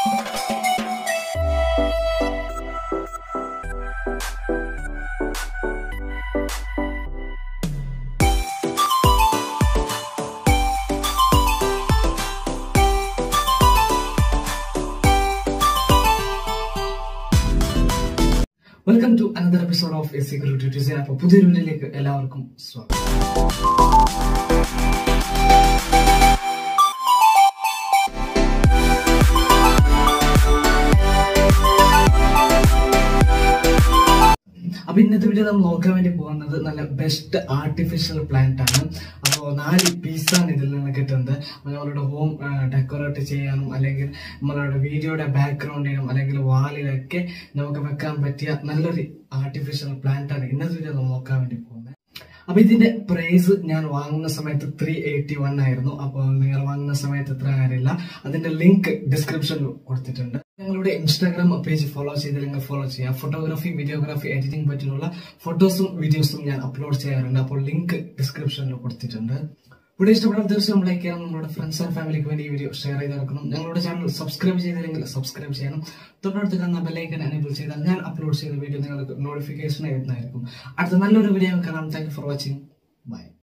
Welcome to another episode of A Secret Tuesday. അപ്പോൾ പുതിയൊരു വീഡിയോയിലേക്ക് എല്ലാവർക്കും സ്വാഗതം. അപ്പോൾ ഇന്നത്തെ വീഡിയോ നമ്മൾ നോക്കാൻ വേണ്ടി പോകുന്നത് നല്ല ബെസ്റ്റ് ആർട്ടിഫിഷ്യൽ പ്ലാന്റ് ആണ്. അപ്പോൾ 4 പീസാണ് ഇതിൽ നിന്ന് കിട്ടുന്നത്. നമ്മളുടെ ഹോം ഡെക്കറേറ്റ് ചെയ്യാനും അല്ലെങ്കിൽ നമ്മളുടെ വീഡിയോയുടെ ബാക്ക്ഗ്രൗണ്ടിനും അല്ലെങ്കിൽ വാലിലൊക്കെ നമുക്ക് വെക്കാൻ പറ്റിയ നല്ലൊരു ആർട്ടിഫിഷ്യൽ പ്ലാന്റ് ആണ് ഇന്നത്തെ വീഡിയോ നമ്മൾ നോക്കാൻ വേണ്ടി പോകുന്നത്. അപ്പൊ ഇതിന്റെ പ്രൈസ് ഞാൻ വാങ്ങുന്ന സമയത്ത് 381 ആയിരുന്നു. അപ്പോൾ നിങ്ങൾ വാങ്ങുന്ന സമയത്ത് എത്ര അറിയില്ല. അതിന്റെ ലിങ്ക് ഡിസ്ക്രിപ്ഷനിൽ കൊടുത്തിട്ടുണ്ട്. ഞങ്ങളുടെ ഇൻസ്റ്റാഗ്രാം പേജ് ഫോളോ ചെയ്തില്ലെങ്കിൽ ഫോളോ ചെയ്യാം. ഫോട്ടോഗ്രാഫി, വീഡിയോഗ്രാഫി, എഡിറ്റിംഗ് പറ്റിയുള്ള ഫോട്ടോസും വീഡിയോസും ഞാൻ അപ്ലോഡ് ചെയ്യാറുണ്ട്. അപ്പോൾ ലിങ്ക് ഡിസ്ക്രിപ്ഷനിൽ കൊടുത്തിട്ടുണ്ട്. വീഡിയോ ഇഷ്ടപ്പെടാൻ തീർച്ചയായും ലൈക്ക് ചെയ്യണം. നിങ്ങളുടെ ഫ്രണ്ട്സ് ആൻഡ് ഫാമിലിക്ക് വേണ്ടി ഈ വീഡിയോ ഷെയർ ചെയ്ത് നടക്കണം. ഞങ്ങളുടെ ചാനൽ സബ്സ്ക്രൈബ് ചെയ്തില്ലെങ്കിൽ സബ്സ്ക്രൈബ് ചെയ്യണം. തൊട്ടടുത്ത് കാണുന്ന ബെല്ലൈക്കൻ എനേബിൾ ചെയ്താൽ ഞാൻ അപ്ലോഡ് ചെയ്ത വീഡിയോ നിങ്ങൾക്ക് നോട്ടിഫിക്കേഷൻ എത്തുന്നതായിരിക്കും. അടുത്ത നല്ലൊരു വീഡിയോ കാണാം. Thank you for watching. By.